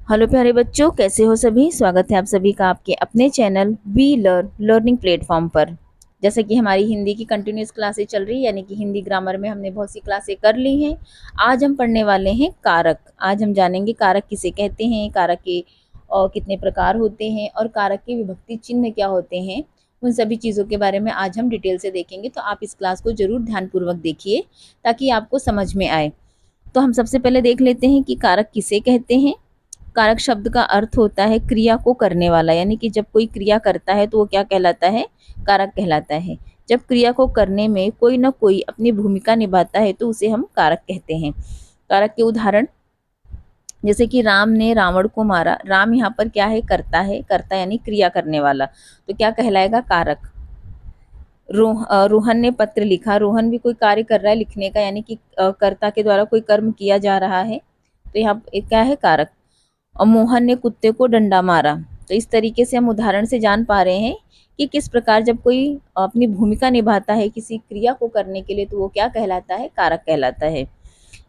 Hello प्यारे बच्चों, कैसे हो सभी। स्वागत है आप सभी का आपके अपने channel we learn learning platform पर। जैसे कि हमारी हिंदी की कंटिन्यूस क्लासेस चल रही है, यानी कि हिंदी ग्रामर में हमने बहुत सी क्लासें कर ली हैं। आज हम पढ़ने वाले हैं कारक। आज हम जानेंगे कारक किसे कहते हैं, कारक के कितने प्रकार होते हैं और कारक के विभक्ति चिन्ह क्या होते हैं। उन सभी चीज़ों के बारे में आज हम डिटेल से देखेंगे, तो आप इस क्लास को जरूर ध्यानपूर्वक देखिए ताकि आपको समझ में आए। तो हम सबसे पहले देख लेते हैं कि कारक किसे कहते हैं। कारक शब्द का अर्थ होता है क्रिया को करने वाला, यानी कि जब कोई क्रिया करता है तो वो क्या कहलाता है, कारक कहलाता है। जब क्रिया को करने में कोई ना कोई अपनी भूमिका निभाता है तो उसे हम कारक कहते हैं। कारक के उदाहरण, जैसे कि राम ने रावण को मारा। राम यहाँ पर क्या है, करता है, करता यानी क्रिया करने वाला, तो क्या कहलाएगा, कारक। रोहन ने पत्र लिखा। रोहन भी कोई कार्य कर रहा है लिखने का, यानी कि कर्ता के द्वारा कोई कर्म किया जा रहा है, तो यहाँ क्या है, कारक। और मोहन ने कुत्ते को डंडा मारा। तो इस तरीके से हम उदाहरण से जान पा रहे हैं कि किस प्रकार जब कोई अपनी भूमिका निभाता है किसी क्रिया को करने के लिए तो वो क्या कहलाता है, कारक कहलाता है।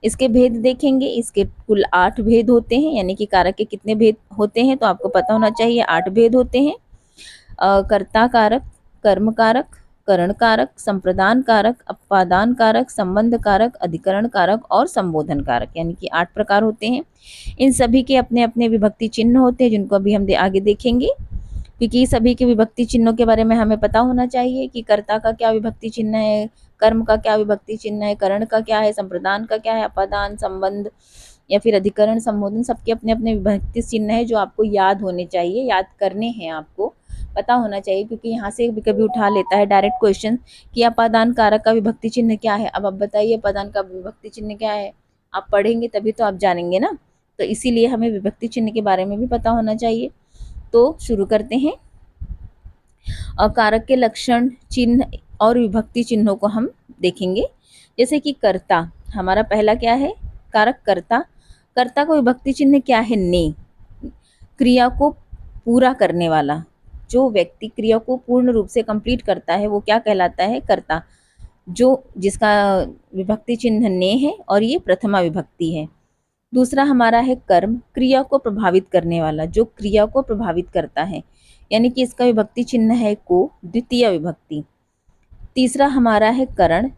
इसके भेद देखेंगे। इसके कुल 8 भेद होते हैं, यानी कि कारक के कितने भेद होते हैं तो आपको पता होना चाहिए। 8 भेद होते हैं। कर्ता कारक, कर्म कारक, करण कारक, संप्रदान कारक, अपादान कारक, संबंध कारक, अधिकरण कारक और संबोधन कारक, यानी कि 8 प्रकार होते हैं। इन सभी के अपने अपने विभक्ति चिन्ह होते हैं, जिनको अभी हम आगे देखेंगे। क्योंकि सभी के विभक्ति चिन्हों के बारे में हमें पता होना चाहिए कि कर्ता का क्या विभक्ति चिन्ह है, कर्म का क्या विभक्ति चिन्ह है, करण का क्या है, संप्रदान का क्या है, अपादान, संबंध या फिर अधिकरण, संबोधन, सबके अपने अपने विभक्ति चिन्ह है जो आपको याद होने चाहिए, याद करने हैं, आपको पता होना चाहिए। क्योंकि यहाँ से कभी कभी उठा लेता है डायरेक्ट क्वेश्चन कि अपादान कारक का विभक्ति चिन्ह क्या है। अब आप बताइए अपादान का विभक्ति चिन्ह क्या है। आप पढ़ेंगे तभी तो आप जानेंगे ना, तो इसीलिए हमें विभक्ति चिन्ह के बारे में भी पता होना चाहिए। तो शुरू करते हैं। कारक के लक्षण, चिन्ह और विभक्ति चिन्हों को हम देखेंगे। जैसे कि कर्ता, हमारा पहला क्या है, कारक कर्ता। कर्ता का विभक्ति चिन्ह क्या है, ने। क्रिया को पूरा करने वाला, जो व्यक्ति क्रिया को पूर्ण रूप से कंप्लीट करता है वो क्या कहलाता है, कर्ता। जो जिसका विभक्ति चिन्ह ने है और ये प्रथमा विभक्ति है। दूसरा हमारा है कर्म, क्रिया को प्रभावित करने वाला, जो क्रिया को प्रभावित करता है, यानी कि इसका विभक्ति चिन्ह है को, द्वितीय विभक्ति। तीसरा हमारा है करण,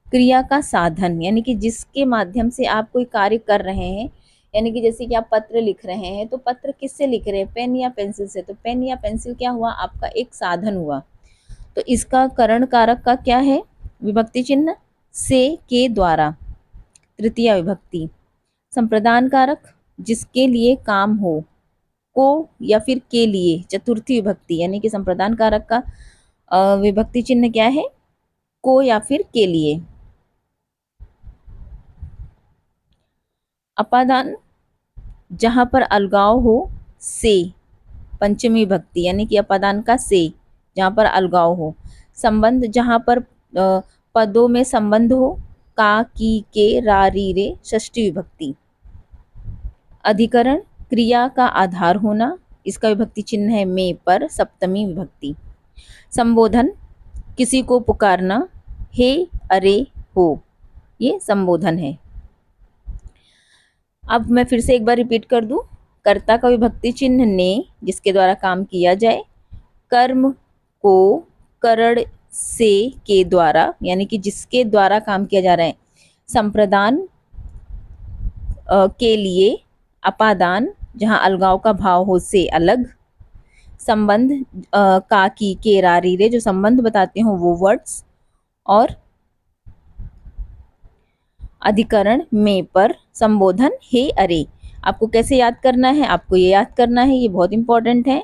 क्रिया का साधन, यानी कि जिसके माध्यम से आप कोई कार्य कर रहे हैं। यानी कि जैसे कि आप पत्र लिख रहे हैं तो पत्र किससे लिख रहे हैं, पेन या पेंसिल से। तो पेन या पेंसिल क्या हुआ, आपका एक साधन हुआ। तो इसका करण कारक का क्या है, विभक्ति चिन्ह से, के द्वारा, तृतीय विभक्ति। संप्रदान कारक, जिसके लिए काम हो, को या फिर के लिए, चतुर्थी विभक्ति। यानी कि संप्रदान कारक का विभक्ति चिन्ह क्या है, को या फिर के लिए। अपादान, जहां पर अलगाव हो, से, पंचमी विभक्ति, यानी कि अपादान का से, जहां पर अलगाव हो। संबंध, जहां पर पदों में संबंध हो, का, की, के, रा, री, रे, षष्ठी विभक्ति। अधिकरण, क्रिया का आधार होना, इसका विभक्ति चिन्ह है में पर, सप्तमी विभक्ति। संबोधन, किसी को पुकारना, हे, अरे, हो, ये संबोधन है। अब मैं फिर से एक बार रिपीट कर दूं। कर्ता का विभक्ति चिन्ह ने, जिसके द्वारा काम किया जाए। कर्म को करण से, के द्वारा, यानी कि जिसके द्वारा काम किया जा रहा है। संप्रदान, के लिए। अपादान, जहां अलगाव का भाव हो, से, अलग। संबंध, का, की, के, रा, री, रे, जो संबंध बताते हो वो वर्ड्स। और अधिकरण में पर, संबोधन हे, अरे। आपको कैसे याद करना है, आपको ये याद करना है, ये बहुत इंपॉर्टेंट है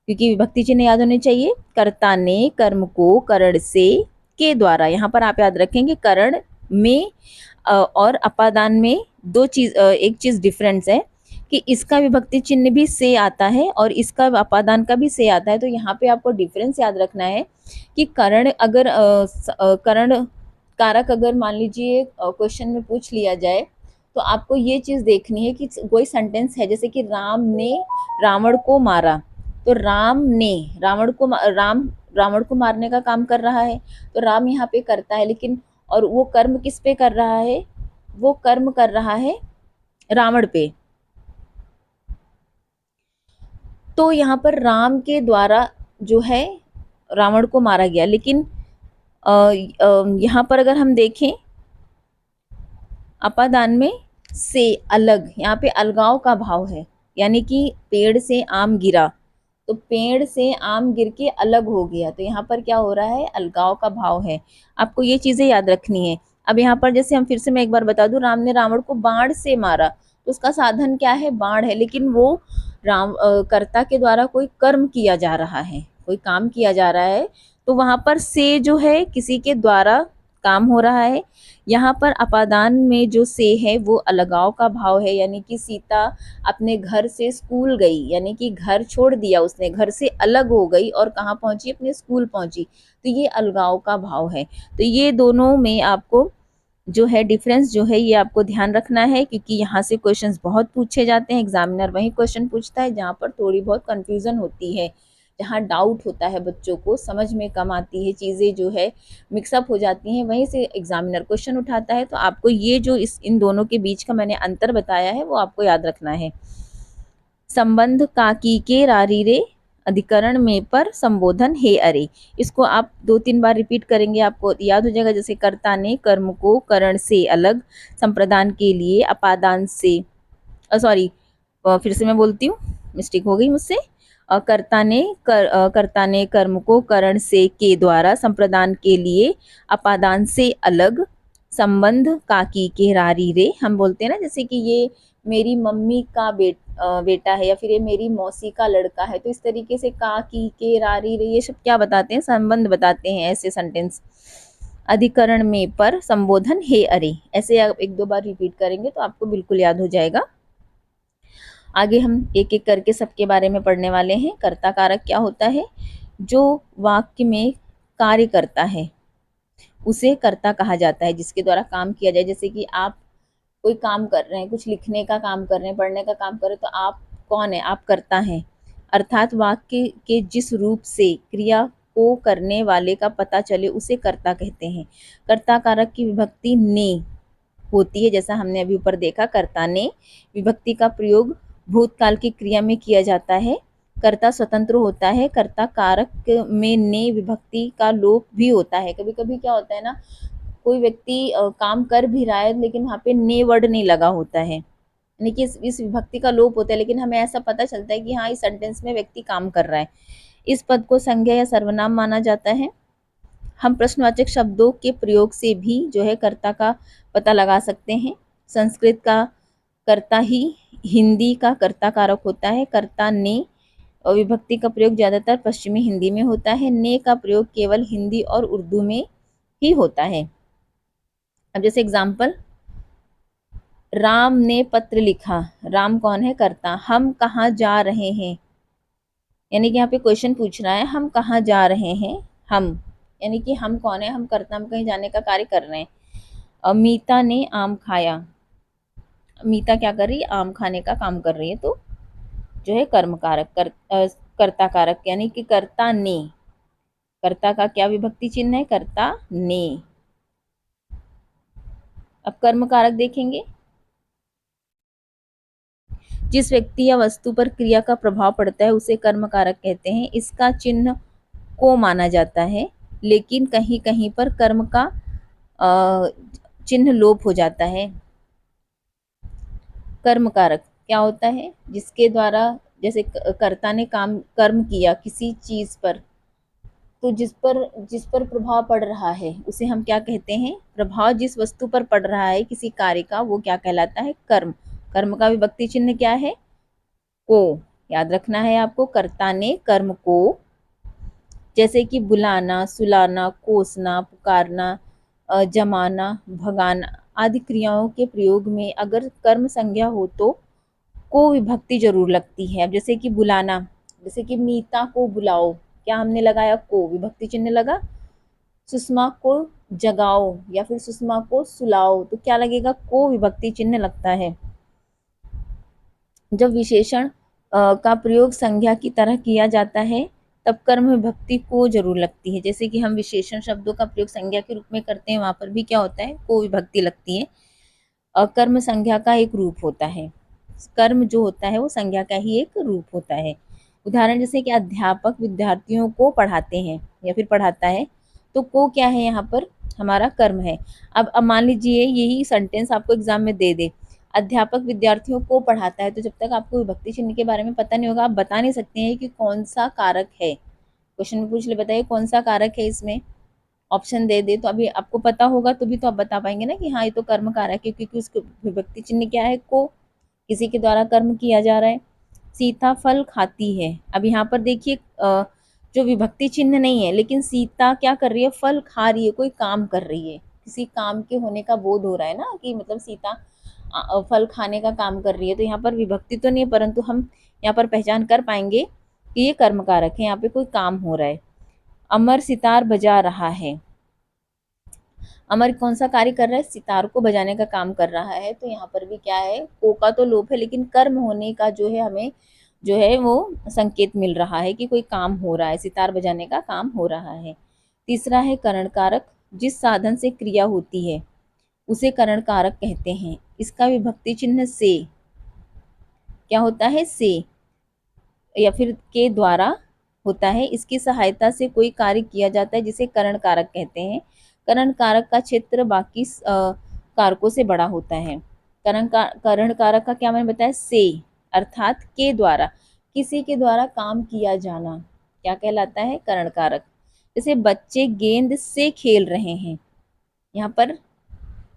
क्योंकि विभक्ति चिन्ह याद होने चाहिए। कर्ता ने कर्म को करण से, के द्वारा। यहाँ पर आप याद रखेंगे करण में और अपादान में एक चीज डिफरेंस है कि इसका विभक्ति चिन्ह भी से आता है और इसका अपादान का भी से आता है। तो यहाँ पे आपको डिफरेंस याद रखना है कि करण अगर करण कारक अगर मान लीजिए क्वेश्चन में पूछ लिया जाए तो आपको ये चीज देखनी है कि कोई सेंटेंस है, जैसे कि राम ने रावण को मारा। तो राम ने रावण को मारने का काम कर रहा है, तो राम यहाँ पे करता है, लेकिन और वो कर्म किस पे कर रहा है, वो कर्म कर रहा है रावण पे। तो यहाँ पर राम के द्वारा जो है रावण को मारा गया, लेकिन यहाँ पर अगर हम देखें अपादान में से अलग, यहाँ पे अलगाव का भाव है, यानी कि पेड़ से आम गिरा तो पेड़ से आम गिर के अलग हो गया, तो यहाँ पर क्या हो रहा है, अलगाव का भाव है। आपको ये चीजें याद रखनी है। अब यहाँ पर जैसे हम फिर से मैं एक बार बता दूं, राम ने रावण को बाण से मारा, तो उसका साधन क्या है, बाण है, लेकिन वो कर्ता के द्वारा कोई कर्म किया जा रहा है, कोई काम किया जा रहा है, तो वहां पर से जो है किसी के द्वारा काम हो रहा है। यहाँ पर अपादान में जो से है वो अलगाव का भाव है, यानी कि सीता अपने घर से स्कूल गई, यानी कि घर छोड़ दिया उसने, घर से अलग हो गई और कहाँ पहुंची, अपने स्कूल पहुंची, तो ये अलगाव का भाव है। तो ये दोनों में आपको जो है डिफरेंस जो है ये आपको ध्यान रखना है, क्योंकि यहाँ से क्वेश्चंस बहुत पूछे जाते हैं, एग्जामिनर वही क्वेश्चन पूछता है जहाँ पर थोड़ी बहुत कंफ्यूजन होती है, जहाँ डाउट होता है, बच्चों को समझ में कम आती है, चीज़ें जो है मिक्सअप हो जाती हैं, वहीं से एग्जामिनर क्वेश्चन उठाता है। तो आपको ये जो इन दोनों के बीच का मैंने अंतर बताया है वो आपको याद रखना है। संबंध काकी के रारी रे, अधिकरण में पर संबोधन हे अरे, इसको आप 2-3 बार रिपीट करेंगे, आपको याद हो जाएगा। जैसे कर्ता ने कर्म को करण से अलग, संप्रदान के लिए अपादान से, सॉरी फिर से मैं बोलती हूँ, मिस्टेक हो गई मुझसे। कर्ता ने कर्म को करण से के द्वारा, संप्रदान के लिए अपादान से अलग, संबंध काकी के रारी रे, हम बोलते हैं ना जैसे कि ये मेरी मम्मी का बेटा है, या फिर ये मेरी मौसी का लड़का है, तो इस तरीके से का की के रारी रे ये सब क्या बताते हैं, संबंध बताते हैं ऐसे सेंटेंस। अधिकरण में पर संबोधन हे अरे, ऐसे आप 1-2 बार रिपीट करेंगे तो आपको बिल्कुल याद हो जाएगा। आगे हम एक एक करके सबके बारे में पढ़ने वाले हैं। कर्ता कारक क्या होता है, जो वाक्य में कार्य करता है उसे कर्ता कहा जाता है, जिसके द्वारा काम किया जाए। जैसे कि आप कोई काम कर रहे हैं, कुछ लिखने का काम कर रहे हैं, पढ़ने का काम कर रहे हैं, तो आप कौन है, आप कर्ता हैं। अर्थात वाक्य के जिस रूप से क्रिया को करने वाले का पता चले उसे कर्ता कहते हैं। कर्ता कारक की विभक्ति ने होती है, जैसा हमने अभी ऊपर देखा, कर्ता ने विभक्ति का प्रयोग भूतकाल की क्रिया में किया जाता है। कर्ता स्वतंत्र होता है। कर्ता कारक में ने विभक्ति का लोप भी होता है। कभी कभी क्या होता है ना, कोई व्यक्ति काम कर भी रहा है लेकिन वहाँ पे ने वर्ड नहीं लगा होता है, यानी कि इस विभक्ति का लोप होता है, लेकिन हमें ऐसा पता चलता है कि हाँ इस सेंटेंस में व्यक्ति काम कर रहा है। इस पद को संज्ञा या सर्वनाम माना जाता है। हम प्रश्नवाचक शब्दों के प्रयोग से भी जो है कर्ता का पता लगा सकते हैं। संस्कृत का कर्ता ही हिंदी का कर्ता कारक होता है। कर्ता ने विभक्ति का प्रयोग ज्यादातर पश्चिमी हिंदी में होता है। ने का प्रयोग केवल हिंदी और उर्दू में ही होता है। अब जैसे एग्जाम्पल, राम ने पत्र लिखा, राम कौन है, कर्ता। हम कहाँ जा रहे हैं, यानी कि यहाँ पे क्वेश्चन पूछ रहा है हम कहाँ जा रहे हैं, हम यानी कि हम कौन है, हम कर्ता, हम कहीं जाने का कार्य कर रहे हैं। मीता ने आम खाया, मीता क्या कर रही है, आम खाने का काम कर रही है, तो जो है कर्म कारक कर्ता कारक, यानी कि कर्ता ने, कर्ता का क्या विभक्ति चिन्ह है, कर्ता ने। अब कर्म कारक देखेंगे, जिस व्यक्ति या वस्तु पर क्रिया का प्रभाव पड़ता है उसे कर्म कारक कहते हैं। इसका चिन्ह को माना जाता है, लेकिन कहीं कहीं पर कर्म का चिन्ह लोप हो जाता है। कर्म कारक क्या होता है, जिसके द्वारा, जैसे कर्ता ने काम कर्म किया किसी चीज पर, तो जिस पर प्रभाव पड़ रहा है उसे हम क्या कहते हैं, प्रभाव जिस वस्तु पर पड़ रहा है किसी कार्य का वो क्या कहलाता है, कर्म। कर्म का विभक्ति चिन्ह क्या है, को। याद रखना है आपको, कर्ता ने कर्म को, जैसे कि बुलाना, सुलाना, कोसना, पुकारना, जमाना, भगाना आदि क्रियाओं के प्रयोग में अगर कर्म संज्ञा हो तो को विभक्ति जरूर लगती है। अब जैसे कि बुलाना, जैसे कि मीता को बुलाओ, क्या हमने लगाया, को, विभक्ति चिन्ह लगा। सुषमा को जगाओ या फिर सुषमा को सुलाओ, तो क्या लगेगा, को विभक्ति चिन्ह लगता है। जब विशेषण का प्रयोग संज्ञा की तरह किया जाता है तब कर्म विभक्ति को जरूर लगती है। जैसे कि हम विशेषण शब्दों का प्रयोग संज्ञा के रूप में करते हैं, वहां पर भी क्या होता है, को विभक्ति लगती है। कर्म संज्ञा का एक रूप होता है, कर्म जो होता है वो संज्ञा का ही एक रूप होता है। उदाहरण जैसे कि अध्यापक विद्यार्थियों को पढ़ाते हैं या फिर पढ़ाता है, तो को क्या है यहाँ पर, हमारा कर्म है। अब मान लीजिए यही सेंटेंस आपको एग्जाम में दे दे, अध्यापक विद्यार्थियों को पढ़ाता है, तो जब तक आपको विभक्ति चिन्ह के बारे में पता नहीं होगा, आप बता नहीं सकते हैं कि कौन सा कारक है। क्वेश्चन में पूछ ले, बताइए कौन सा कारक है, इसमें ऑप्शन दे दे तो अभी आपको पता होगा तो भी तो आप बता पाएंगे ना कि हाँ ये तो कर्म कारक है, क्योंकि उसके विभक्ति चिन्ह क्या है, को, किसी के द्वारा कर्म किया जा रहा है। सीता फल खाती है, अब यहाँ पर देखिए जो विभक्ति चिन्ह नहीं है, लेकिन सीता क्या कर रही है, फल खा रही है, कोई काम कर रही है, किसी काम के होने का बोध हो रहा है ना, कि मतलब सीता फल खाने का काम कर रही है, तो यहाँ पर विभक्ति तो नहीं है, परंतु हम यहाँ पर पहचान कर पाएंगे कि ये कर्म कारक है, यहाँ पे कोई काम हो रहा है। अमर सितार बजा रहा है, अमर कौन सा कार्य कर रहा है, सितार को बजाने का काम कर रहा है, तो यहाँ पर भी क्या है, को का तो लोप है, लेकिन कर्म होने का जो है हमें जो है वो संकेत मिल रहा है कि कोई काम हो रहा है, सितार बजाने का काम हो रहा है। तीसरा है करण कारक, जिस साधन से क्रिया होती है उसे करण कारक कहते हैं, इसका विभक्ति चिन्ह से क्या होता है, से या फिर के द्वारा होता है, इसकी सहायता से कोई कार्य किया जाता है जिसे करण कारक कहते हैं। करण कारक का क्षेत्र बाकी कारकों से बड़ा होता है। करण कारक का क्या मैंने बताया, से अर्थात के द्वारा, किसी के द्वारा काम किया जाना क्या कहलाता है, करण कारक। जैसे बच्चे गेंद से खेल रहे हैं, यहाँ पर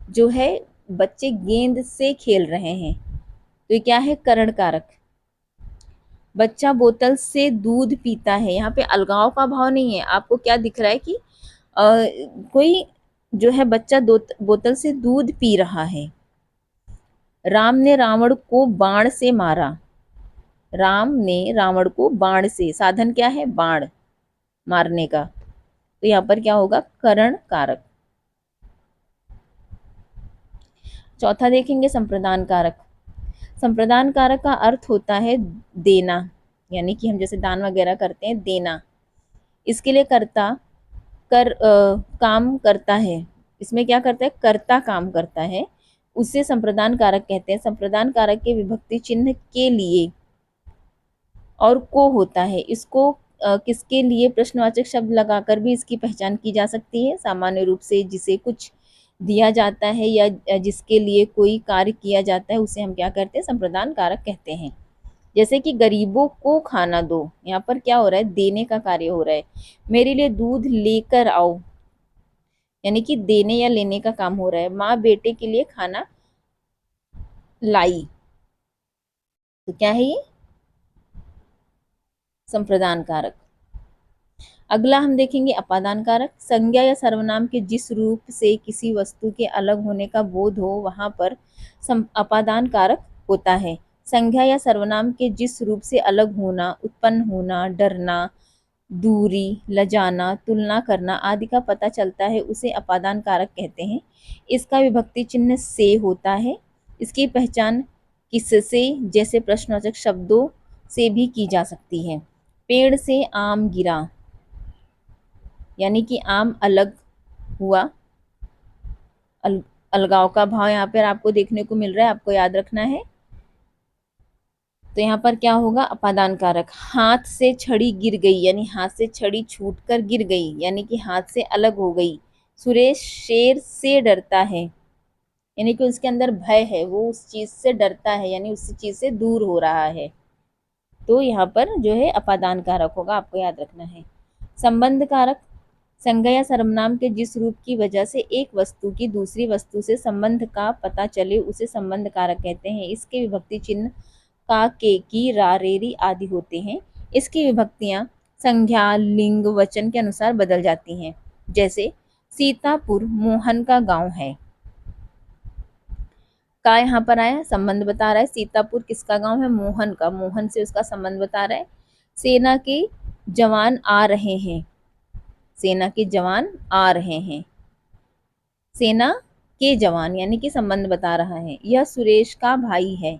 जो है बच्चे गेंद से खेल रहे हैं, तो ये क्या है, करण कारक। बच्चा बोतल से दूध पीता है, यहाँ पे अलगाव का भाव नहीं है, आपको क्या दिख रहा है कि कोई जो है बच्चा बोतल से दूध पी रहा है। राम ने रावण को बाण से मारा, राम ने रावण को बाण से, साधन क्या है, बाण मारने का, तो यहाँ पर क्या होगा, करण कारक। चौथा देखेंगे संप्रदान कारक। संप्रदान कारक का अर्थ होता है देना, यानी कि हम जैसे दान वगैरह करते हैं, देना। इसके लिए कर्ता काम करता है, इसमें क्या करता है, कर्ता काम करता है, उसे संप्रदान कारक कहते हैं। संप्रदान कारक के विभक्ति चिन्ह के लिए और को होता है, इसको किसके लिए प्रश्नवाचक शब्द लगाकर भी इसकी पहचान की जा सकती है। सामान्य रूप से जिसे कुछ दिया जाता है या जिसके लिए कोई कार्य किया जाता है उसे हम क्या करते हैं, संप्रदान कारक कहते हैं। जैसे कि गरीबों को खाना दो, यहाँ पर क्या हो रहा है, देने का कार्य हो रहा है। मेरे लिए दूध लेकर आओ, यानी कि देने या लेने का काम हो रहा है। माँ बेटे के लिए खाना लाई, तो क्या है ये, संप्रदान कारक। अगला हम देखेंगे अपादान कारक। संज्ञा या सर्वनाम के जिस रूप से किसी वस्तु के अलग होने का बोध हो वहां पर अपादान कारक होता है। संज्ञा या सर्वनाम के जिस रूप से अलग होना, उत्पन्न होना, डरना, दूरी, लजाना, तुलना करना आदि का पता चलता है उसे अपादान कारक कहते हैं। इसका विभक्ति चिन्ह से होता है। इसकी पहचान किससे, जैसे प्रश्नवाचक शब्दों से भी की जा सकती है। पेड़ से आम गिरा, यानी कि आम अलग हुआ, अलगाव का भाव यहाँ पर आपको देखने को मिल रहा है, आपको याद रखना है। तो यहाँ पर क्या होगा, अपादान कारक। हाथ से छड़ी गिर गई, यानी हाथ से छड़ी छूटकर गिर गई, यानी कि हाथ से अलग हो गई। सुरेश शेर से डरता है, यानी कि उसके अंदर भय है, वो उस चीज से डरता है, यानी उस चीज से दूर हो रहा है। तो यहाँ पर जो है अपादान कारक होगा, आपको याद रखना है। संबंध कारक। संज्ञा या सर्वनाम के जिस रूप की वजह से एक वस्तु की दूसरी वस्तु से संबंध का पता चले उसे संबंध कारक कहते हैं। इसके विभक्ति चिन्ह का, के, की, रा, रेरी आदि होते हैं। इसकी विभक्तियां संज्ञा, लिंग, वचन के अनुसार बदल जाती हैं। जैसे सीतापुर मोहन का गांव है, का यहाँ पर आया, संबंध बता रहा है। सीतापुर किसका गांव है, मोहन का, मोहन से उसका संबंध बता रहा है। सेना के जवान आ रहे हैं, सेना के जवान आ रहे हैं, सेना के जवान यानी कि संबंध बता रहा है। यह सुरेश का भाई है,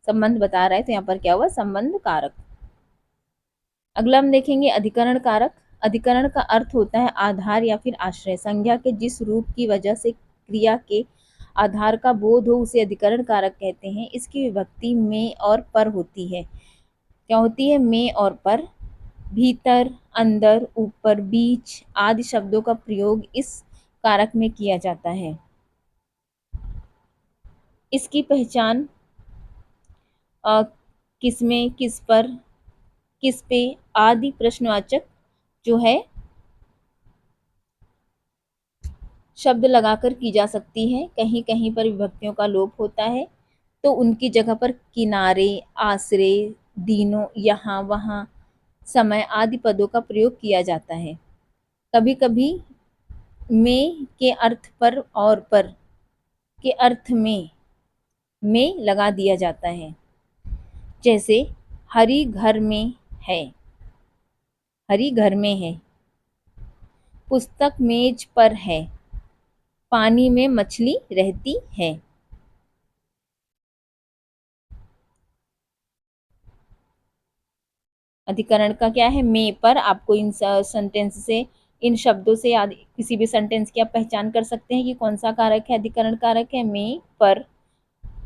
संबंध बता रहा है, तो यहाँ पर क्या हुआ, संबंध कारक। अगला हम देखेंगे अधिकरण कारक। अधिकरण का अर्थ होता है आधार या फिर आश्रय। संज्ञा के जिस रूप की वजह से क्रिया के आधार का बोध हो उसे अधिकरण कारक कहते हैं। इसकी विभक्ति में और पर होती है। क्या होती है? में और पर, भीतर, अंदर, ऊपर, बीच आदि शब्दों का प्रयोग इस कारक में किया जाता है। इसकी पहचान किसमें, किस पर, किस पे आदि प्रश्नवाचक जो है शब्द लगाकर की जा सकती है। कहीं कहीं पर विभक्तियों का लोप होता है तो उनकी जगह पर किनारे, आसरे, दिनों, यहाँ, वहाँ, समय आदि पदों का प्रयोग किया जाता है। कभी कभी में के अर्थ पर और पर के अर्थ में लगा दिया जाता है। जैसे हरी घर में है, हरी घर में है। पुस्तक मेज पर है, पानी में मछली रहती है। अधिकरण का क्या है? में पर। आपको इन सेंटेंस से, इन शब्दों से किसी भी सेंटेंस की आप पहचान कर सकते हैं कि कौन सा कारक है, अधिकरण कारक है। में पर,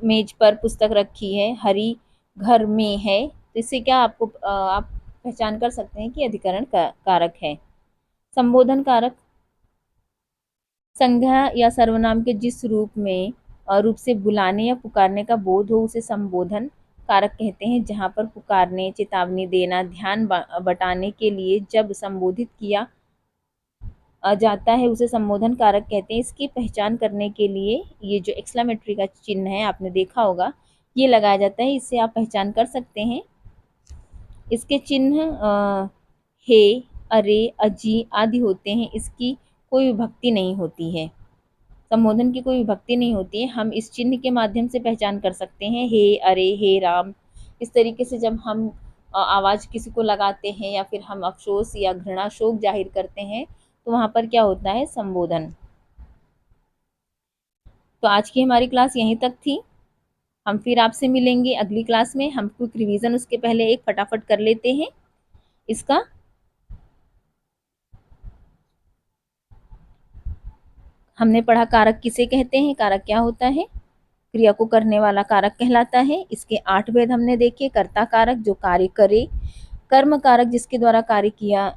मेज पर पुस्तक रखी है, हरी घर में है, तो इससे क्या आपको आप पहचान कर सकते हैं कि अधिकरण कारक है। संबोधन कारक, संज्ञा या सर्वनाम के जिस रूप से बुलाने या पुकारने का बोध हो उसे संबोधन कारक कहते हैं। जहाँ पर पुकारने, चेतावनी देना, ध्यान बटाने के लिए जब संबोधित किया जाता है उसे संबोधन कारक कहते हैं। इसकी पहचान करने के लिए ये जो एक्सक्लेमेटरी का चिन्ह है आपने देखा होगा, ये लगाया जाता है, इससे आप पहचान कर सकते हैं। इसके चिन्ह हे, अरे, अजी आदि होते हैं। इसकी कोई विभक्ति नहीं होती है, संबोधन की कोई विभक्ति नहीं होती है। हम इस चिन्ह के माध्यम से पहचान कर सकते हैं, हे, अरे, हे राम। इस तरीके से जब हम आवाज किसी को लगाते हैं या फिर हम अफसोस या घृणा, शोक जाहिर करते हैं तो वहां पर क्या होता है? संबोधन। तो आज की हमारी क्लास यहीं तक थी। हम फिर आपसे मिलेंगे अगली क्लास में। हम क्विक रिवीजन उसके पहले एक फटाफट कर लेते हैं इसका। हमने पढ़ा कारक किसे कहते हैं, कारक क्या होता है, क्रिया को करने वाला कारक कहलाता है। इसके 8 भेद हमने देखे। कर्ता कारक जो कार्य करे, कर्म कारक जिसके द्वारा कार्य किया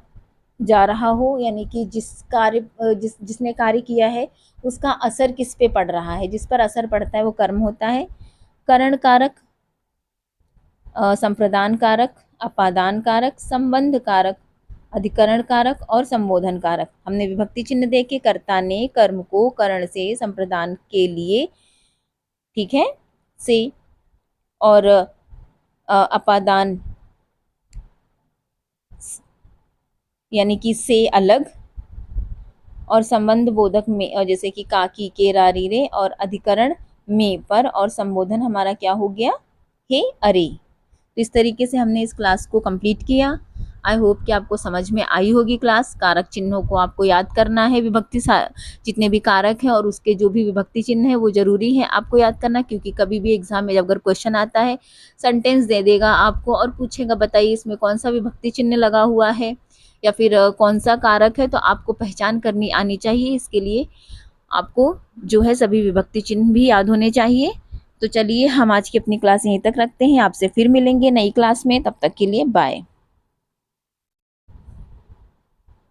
जा रहा हो, यानी कि जिसने कार्य किया है उसका असर किस पे पड़ रहा है, जिस पर असर पड़ता है वो कर्म होता है। करण कारक, संप्रदान कारक, अपादान कारक, संबंध कारक, अधिकरण कारक और संबोधन कारक। हमने विभक्ति चिन्ह देखे, कर्ता ने कर्म को करण से संप्रदान के लिए, ठीक है, से, और अपादान यानी कि से अलग, और संबंध बोधक में, और जैसे कि काकी के, रारी रे, और अधिकरण में पर, और संबोधन हमारा क्या हो गया? हे, अरे। तो इस तरीके से हमने इस क्लास को कंप्लीट किया। आई होप कि आपको समझ में आई होगी क्लास। कारक चिन्हों को आपको याद करना है, विभक्ति जितने भी कारक हैं और उसके जो भी विभक्ति चिन्ह है वो जरूरी है आपको याद करना, क्योंकि कभी भी एग्जाम में अगर क्वेश्चन आता है, सेंटेंस दे देगा आपको और पूछेगा बताइए इसमें कौन सा विभक्ति चिन्ह लगा हुआ है या फिर कौन सा कारक है, तो आपको पहचान करनी आनी चाहिए। इसके लिए आपको जो है सभी विभक्ति चिन्ह भी याद होने चाहिए। तो चलिए हम आज की अपनी क्लास यहीं तक रखते हैं, आपसे फिर मिलेंगे नई क्लास में। तब तक के लिए बाय।